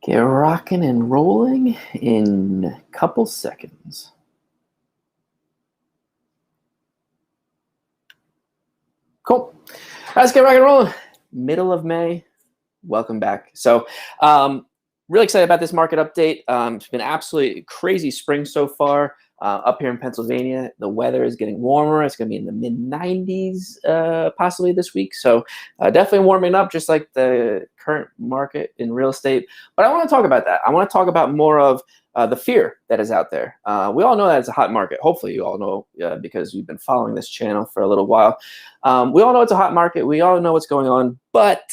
Get rocking and rolling in a couple seconds. Cool. Let's get rocking and rolling. Middle of May. Welcome back. So, really excited about this market update. It's been absolutely crazy spring so far. Up here in Pennsylvania, the weather is getting warmer. It's going to be in the mid 90s possibly this week. So definitely warming up, just like the current market in real estate. But I want to talk about that. I want to talk about more of the fear that is out there. We all know that it's a hot market. Hopefully you all know because you've been following this channel for a little while. We all know it's a hot market. We all know what's going on. But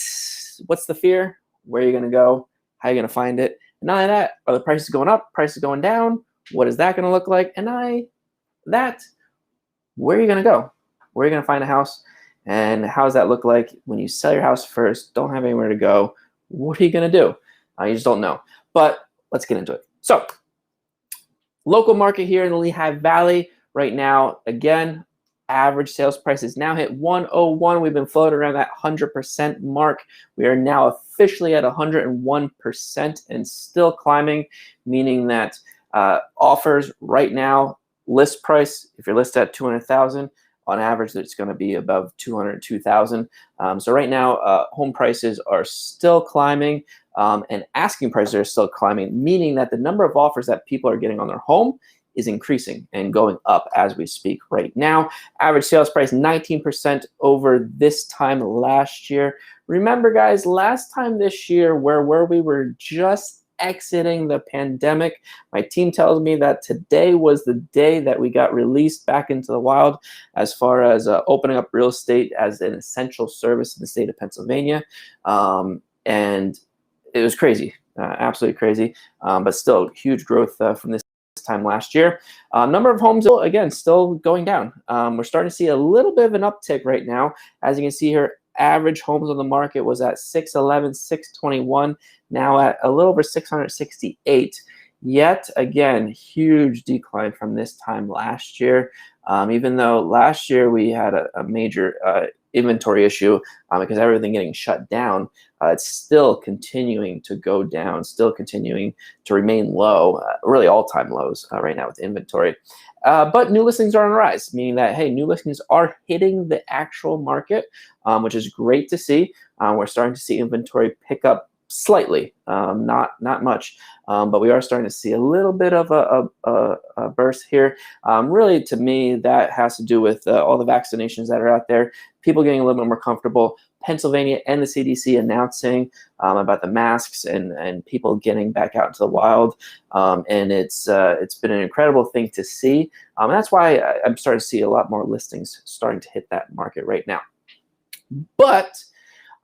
what's the fear? Where are you going to go? How are you going to find it? And not only that, are the prices going up? Prices going down? What is that going to look like? And where are you going to go? Where are you going to find a house? And how does that look like when you sell your house first, don't have anywhere to go? What are you going to do? You just don't know. But let's get into it. So, local market here in the Lehigh Valley right now, again, average sales prices now hit 101. We've been floating around that 100% mark. We are now officially at 101% and still climbing, meaning that offers right now, list price, if you're listed at 200,000, on average, it's going to be above 202,000. So right now, home prices are still climbing, and asking prices are still climbing, meaning that the number of offers that people are getting on their home is increasing and going up as we speak right now. Average sales price 19% over this time last year. Remember, guys, last time this year, where we were just exiting the pandemic. My team tells me that today was the day that we got released back into the wild as far as opening up real estate as an essential service in the state of Pennsylvania. And it was crazy, absolutely crazy, but still huge growth from this time last year. Number of homes, again, still going down. We're starting to see a little bit of an uptick right now. As you can see here, average homes on the market was at 611, 621, now at a little over 668. Yet again, huge decline from this time last year. Even though last year we had a major inventory issue because everything getting shut down, it's still continuing to go down, still continuing to remain low, really all-time lows right now with inventory. But new listings are on the rise, meaning that, hey, new listings are hitting the actual market, which is great to see. We're starting to see inventory pick up slightly, not much, but we are starting to see a little bit of a burst here. Really, to me, that has to do with all the vaccinations that are out there, people getting a little bit more comfortable, Pennsylvania and the CDC announcing about the masks and people getting back out into the wild. And it's been an incredible thing to see. And that's why I'm starting to see a lot more listings starting to hit that market right now. But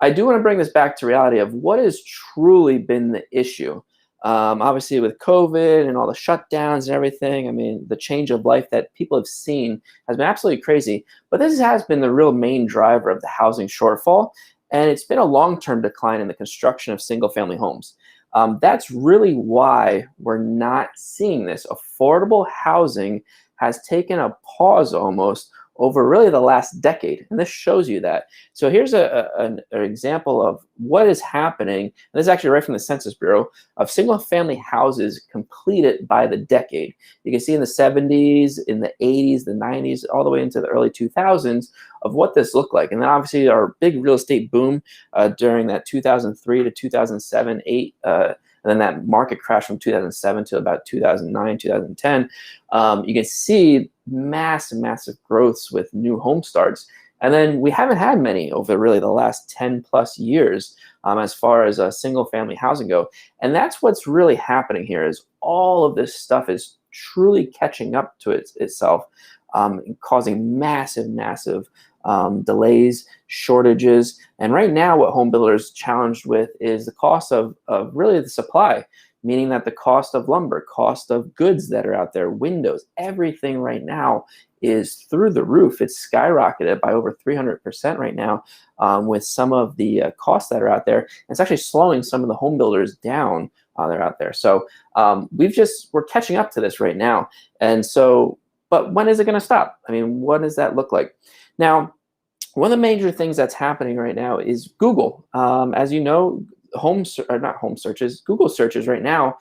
I do want to bring this back to reality of what has truly been the issue. Obviously, with COVID and all the shutdowns and everything, I mean, the change of life that people have seen has been absolutely crazy. But this has been the real main driver of the housing shortfall, and it's been a long-term decline in the construction of single-family homes. That's really why we're not seeing this. Affordable housing has taken a pause almost over really the last decade, and this shows you that. So here's an example of what is happening, and this is actually right from the Census Bureau, of single-family houses completed by the decade. You can see in the 70s, in the 80s, the 90s, all the way into the early 2000s of what this looked like. And then obviously our big real estate boom during that 2003 to 2007, 8, and then that market crash from 2007 to about 2009, 2010, you can see massive growths with new home starts. And then we haven't had many over really the last 10 plus years as far as single family housing go. And that's what's really happening here is all of this stuff is truly catching up to itself, causing massive delays, shortages. And right now what home builders challenged with is the cost of really the supply, meaning that the cost of lumber, cost of goods that are out there, windows, everything right now is through the roof. It's skyrocketed by over 300% right now with some of the costs that are out there. It's actually slowing some of the home builders down that are out there. So we're catching up to this right now. And so, but when is it going to stop? I mean, what does that look like? Now, one of the major things that's happening right now is Google. As you know, Google searches right now,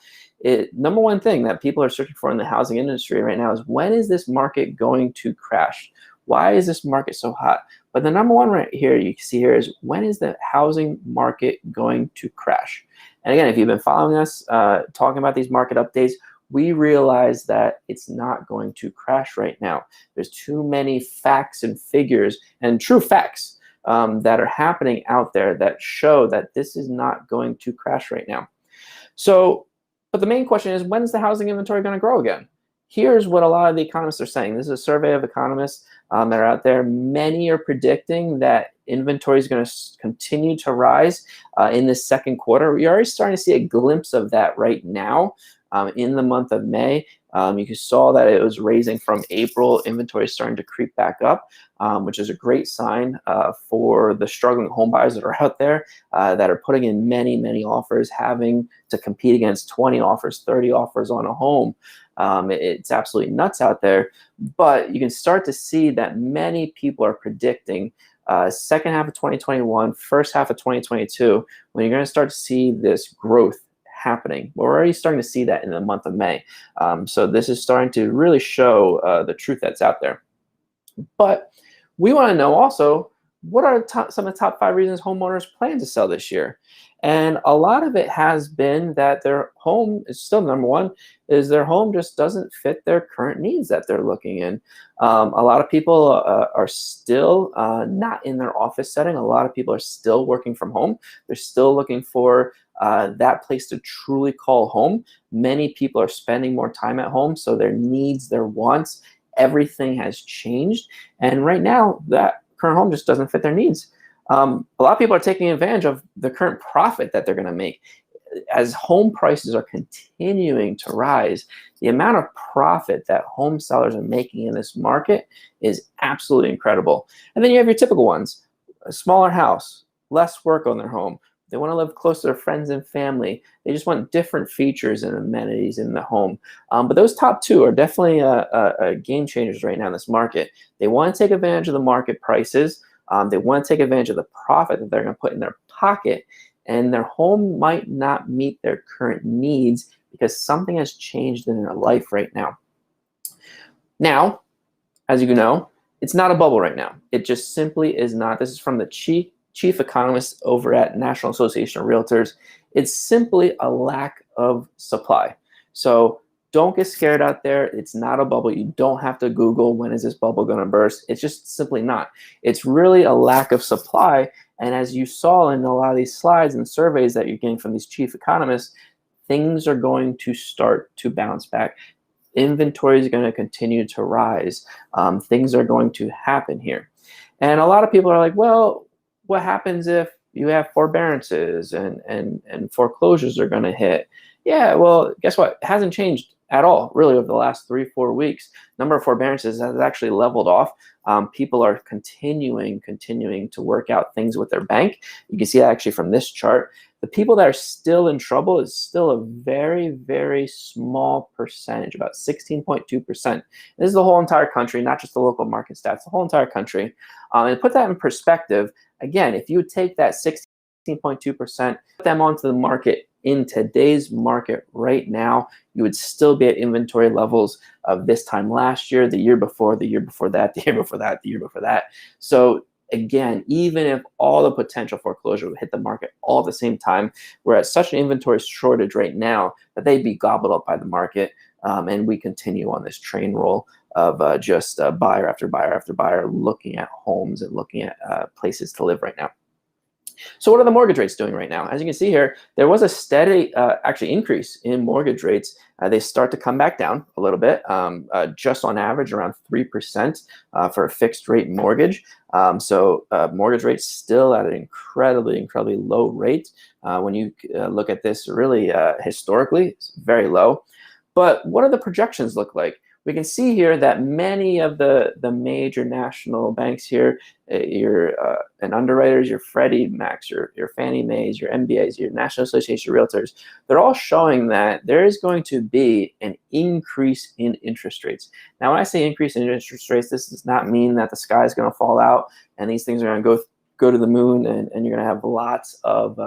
number one thing that people are searching for in the housing industry right now is, when is this market going to crash? Why is this market so hot? But the number one right here you can see here is, when is the housing market going to crash? And again, if you've been following us talking about these market updates, we realize that it's not going to crash right now. There's too many facts and figures and true facts that are happening out there that show that this is not going to crash right now. So, but the main question is, when is the housing inventory going to grow again? Here's what a lot of the economists are saying. This is a survey of economists that are out there. Many are predicting that inventory is going to continue to rise in the second quarter. We're already starting to see a glimpse of that right now in the month of May. You saw that it was raising from April. Inventory is starting to creep back up, which is a great sign for the struggling home buyers that are out there that are putting in many, many offers, having to compete against 20 offers, 30 offers on a home. It's absolutely nuts out there. But you can start to see that many people are predicting second half of 2021, first half of 2022, when you're going to start to see this growth happening. We're already starting to see that in the month of May. So this is starting to really show the truth that's out there. But we want to know also, what are some of the top 5 reasons homeowners plan to sell this year? And a lot of it has been that their home is still, number one, is their home just doesn't fit their current needs that they're looking in. A lot of people are still not in their office setting. A lot of people are still working from home. They're still looking for that place to truly call home. Many people are spending more time at home, so their needs, their wants, everything has changed. And right now, that current home just doesn't fit their needs. A lot of people are taking advantage of the current profit that they're going to make. As home prices are continuing to rise, the amount of profit that home sellers are making in this market is absolutely incredible. And then you have your typical ones: a smaller house, less work on their home. They want to live close to their friends and family. They just want different features and amenities in the home. But those top 2 are definitely game changers right now in this market. They want to take advantage of the market prices. They want to take advantage of the profit that they're going to put in their pocket. And their home might not meet their current needs because something has changed in their life right now. Now, as you know, it's not a bubble right now. It just simply is not. This is from the chief economist over at National Association of Realtors. It's simply a lack of supply. So don't get scared out there. It's not a bubble. You don't have to Google, when is this bubble going to burst? It's just simply not. It's really a lack of supply. And as you saw in a lot of these slides and surveys that you're getting from these chief economists, things are going to start to bounce back. Inventory is going to continue to rise. Things are going to happen here. And a lot of people are like, well, what happens if you have forbearances and foreclosures are going to hit? Yeah, well, guess what? It hasn't changed at all, really, over the last 3-4 weeks. Number of forbearances has actually leveled off. People are continuing to work out things with their bank. You can see that actually from this chart. The people that are still in trouble is still a very, very small percentage, about 16.2%. This is the whole entire country, not just the local market stats, the whole entire country. And put that in perspective, again, if you would take that 16.2%, put them onto the market in today's market right now, you would still be at inventory levels of this time last year, the year before, the year before that, the year before that, the year before that. So again, even if all the potential foreclosure would hit the market all at the same time, we're at such an inventory shortage right now that they'd be gobbled up by the market. And we continue on this train roll of just buyer after buyer after buyer looking at homes and looking at places to live right now. So what are the mortgage rates doing right now? As you can see here, there was a steady actually increase in mortgage rates. They start to come back down a little bit, just on average around 3% for a fixed rate mortgage. So mortgage rates still at an incredibly low rate. When you look at this really historically, it's very low. But what do the projections look like? We can see here that many of the major national banks here, and underwriters, your Freddie Macs, your Fannie Mae's, your MBAs, your National Association of Realtors, they're all showing that there is going to be an increase in interest rates. Now, when I say increase in interest rates, this does not mean that the sky is going to fall out and these things are going to go to the moon and you're going to have lots of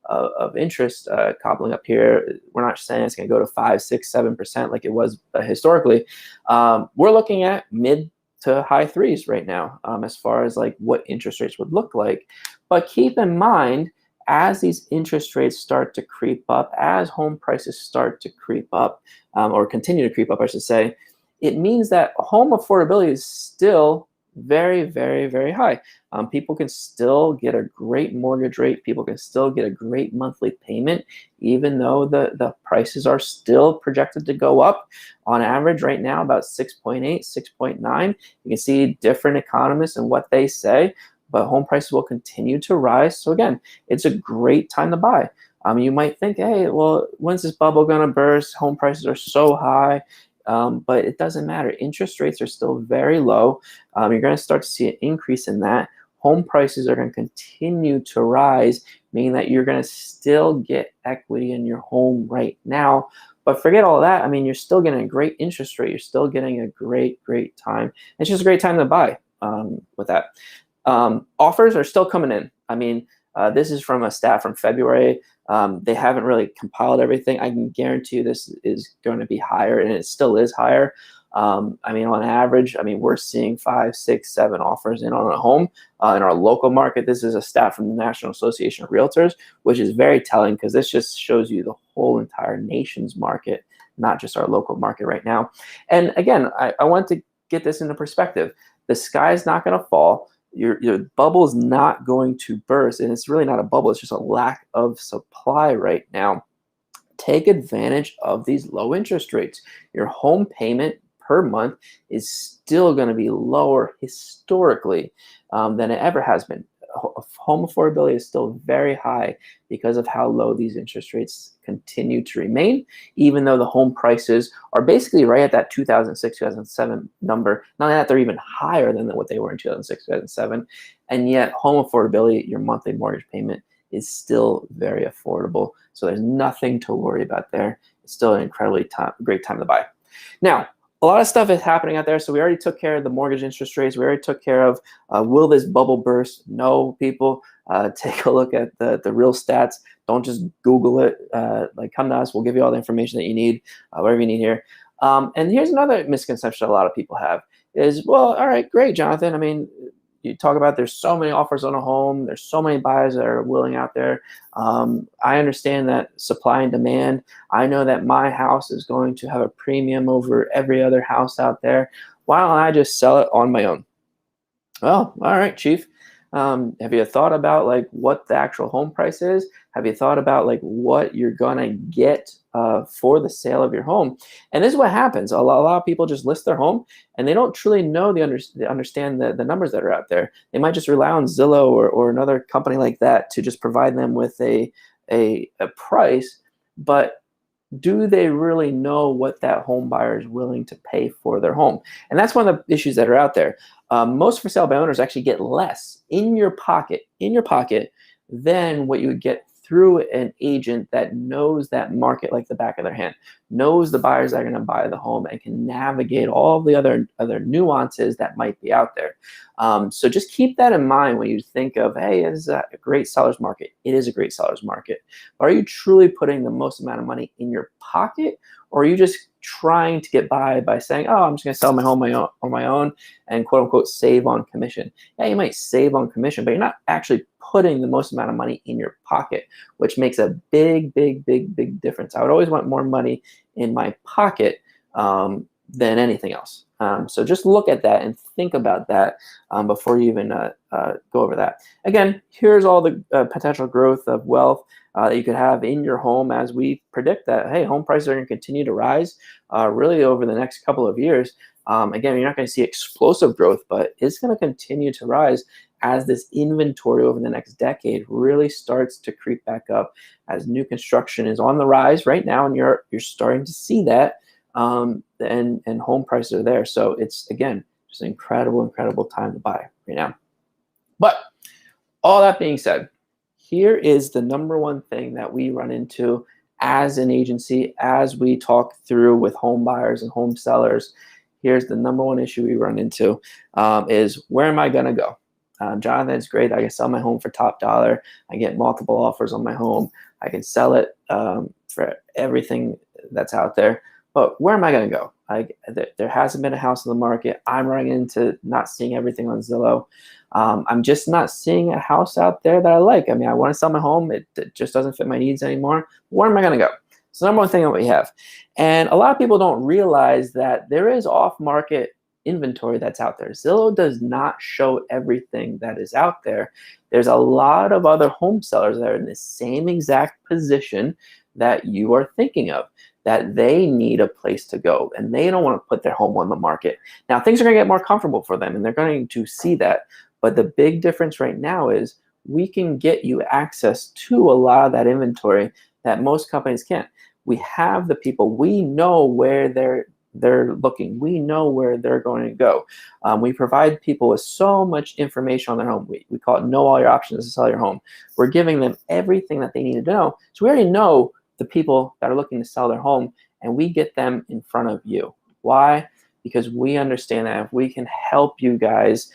of interest cobbling up here. We're not saying it's going to go to 5, 6, 7% like it was historically. We're looking at mid to high threes right now as far as like what interest rates would look like. But keep in mind, as these interest rates start to creep up, as home prices start to creep up, or continue to creep up, I should say, it means that home affordability is still very, very, very high. People can still get a great mortgage rate. People can still get a great monthly payment, even though the prices are still projected to go up. On average right now, about 6.8, 6.9. You can see different economists and what they say, but home prices will continue to rise. So again, it's a great time to buy. You might think, hey, well, when's this bubble gonna burst? Home prices are so high. But it doesn't matter. Interest rates are still very low. You're going to start to see an increase in that. Home prices are going to continue to rise, meaning that you're going to still get equity in your home right now. But forget all that. I mean, you're still getting a great interest rate. You're still getting a great, great time. It's just a great time to buy with that. Offers are still coming in. I mean, this is from a stat from February. They haven't really compiled everything. I can guarantee you this is going to be higher, and it still is higher. I mean, on average, I mean, we're seeing 5, 6, 7 offers in on a home in our local market. This is a stat from the National Association of Realtors, which is very telling because this just shows you the whole entire nation's market, not just our local market right now. And again, I want to get this into perspective. The sky is not going to fall. Your bubble is not going to burst, and it's really not a bubble. It's just a lack of supply right now. Take advantage of these low interest rates. Your home payment per month is still going to be lower historically than it ever has been. Home affordability is still very high because of how low these interest rates continue to remain, even though the home prices are basically right at that 2006, 2007 number. Not that they're even higher than what they were in 2006, 2007. And yet home affordability, your monthly mortgage payment, is still very affordable. So there's nothing to worry about there. It's still an incredibly great time to buy. Now, a lot of stuff is happening out there. So we already took care of the mortgage interest rates. We already took care of, will this bubble burst? No, people. Take a look at the real stats. Don't just Google it. Like, come to us. We'll give you all the information that you need, whatever you need here. And here's another misconception a lot of people have is, well, all right, great, Jonathan. I mean, you talk about there's so many offers on a home. There's so many buyers that are willing out there. I understand that supply and demand. I know that my house is going to have a premium over every other house out there. Why don't I just sell it on my own? Well, all right, Chief. Have you thought about like what the actual home price is? Have you thought about like what you're gonna get for the sale of your home? And this is what happens. A lot of people just list their home and they don't truly know understand the numbers that are out there. They might just rely on Zillow or another company like that to just provide them with a price, but do they really know what that home buyer is willing to pay for their home? And that's one of the issues that are out there. Most for sale by owners actually get less in your pocket than what you would get through an agent that knows that market like the back of their hand, knows the buyers that are going to buy the home, and can navigate all the other nuances that might be out there. So just keep that in mind when you think of, hey, is a great seller's market? It is a great seller's market. But are you truly putting the most amount of money in your pocket, or are you just trying to get by saying, oh, I'm just going to sell my home on my own and quote unquote save on commission? Yeah, you might save on commission, but you're not actually putting the most amount of money in your pocket, which makes a big, big, big, big difference. I would always want more money in my pocket than anything else. So just look at that and think about that before you even go over that. Again, here's all the potential growth of wealth that you could have in your home as we predict that, hey, home prices are going to continue to rise really over the next couple of years. Again, you're not going to see explosive growth, but it's going to continue to rise as this inventory over the next decade really starts to creep back up, as new construction is on the rise right now, and you're starting to see that, and home prices are there. So it's, again, just an incredible, incredible time to buy right now. But all that being said, here is the number one thing that we run into as an agency, as we talk through with home buyers and home sellers. Here's the number one issue we run into is, where am I going to go? Jonathan, it's great. I can sell my home for top dollar. I get multiple offers on my home. I can sell it for everything that's out there. But where am I going to go? There hasn't been a house in the market. I'm running into not seeing everything on Zillow. I'm just not seeing a house out there that I like. I mean, I want to sell my home. It just doesn't fit my needs anymore. Where am I going to go? It's the number one thing that we have. And a lot of people don't realize that there is off-market inventory that's out there. Zillow does not show everything that is out there. There's a lot of other home sellers that are in the same exact position that you are thinking of, that they need a place to go and they don't want to put their home on the market. Now, things are going to get more comfortable for them and they're going to see that. But the big difference right now is we can get you access to a lot of that inventory that most companies can't. We have the people. We know where they're looking. We know where they're going to go. We provide people with so much information on their home. We call it know all your options to sell your home. We're giving them everything that they need to know. So we already know the people that are looking to sell their home, and we get them in front of you. Why? Because we understand that if we can help you guys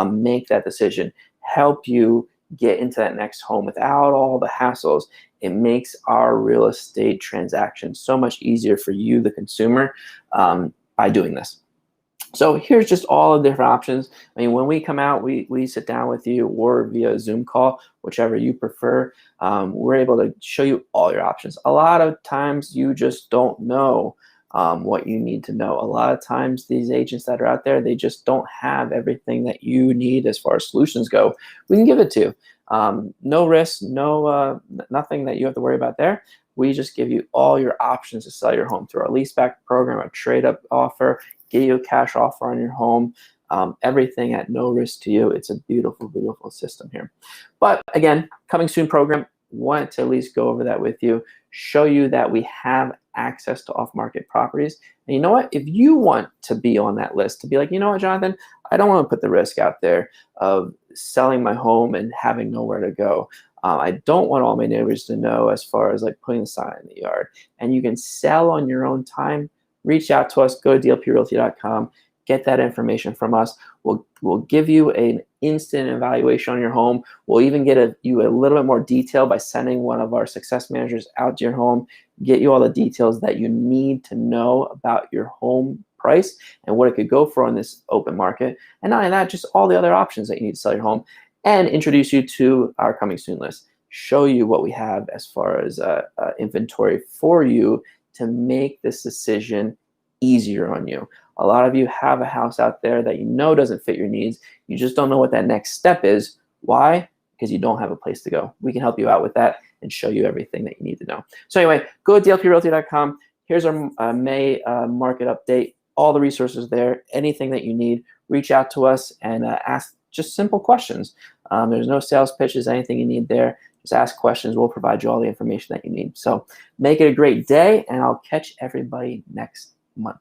make that decision, help you get into that next home without all the hassles, it makes our real estate transaction so much easier for you, the consumer, by doing this. So here's just all the different options. I mean, when we come out, we sit down with you or via Zoom call, whichever you prefer. We're able to show you all your options. A lot of times you just don't know what you need to know. A lot of times these agents that are out there, they just don't have everything that you need as far as solutions go. We can give it to you. No risk, nothing that you have to worry about there. We just give you all your options to sell your home through our leaseback program, our trade-up offer, get you a cash offer on your home, everything at no risk to you. It's a beautiful, beautiful system here. But again, coming soon program, wanted to at least go over that with you, show you that we have access to off-market properties. And you know what? If you want to be on that list, to be like, you know what, Jonathan, I don't want to put the risk out there of selling my home and having nowhere to go. I don't want all my neighbors to know as far as like putting a sign in the yard. And you can sell on your own time. Reach out to us, go to dlprealty.com, get that information from us. We'll give you an instant evaluation on your home. We'll even get you a little bit more detail by sending one of our success managers out to your home, get you all the details that you need to know about your home price and what it could go for on this open market. And not only that, just all the other options that you need to sell your home, and introduce you to our coming soon list. Show you what we have as far as inventory for you to make this decision easier on you. A lot of you have a house out there that you know doesn't fit your needs. You just don't know what that next step is. Why? Because you don't have a place to go. We can help you out with that and show you everything that you need to know. So anyway, go to dlprealty.com. Here's our May market update. All the resources there. Anything that you need, reach out to us and ask just simple questions. There's no sales pitches, anything you need there. Just ask questions. We'll provide you all the information that you need. So make it a great day, and I'll catch everybody next month.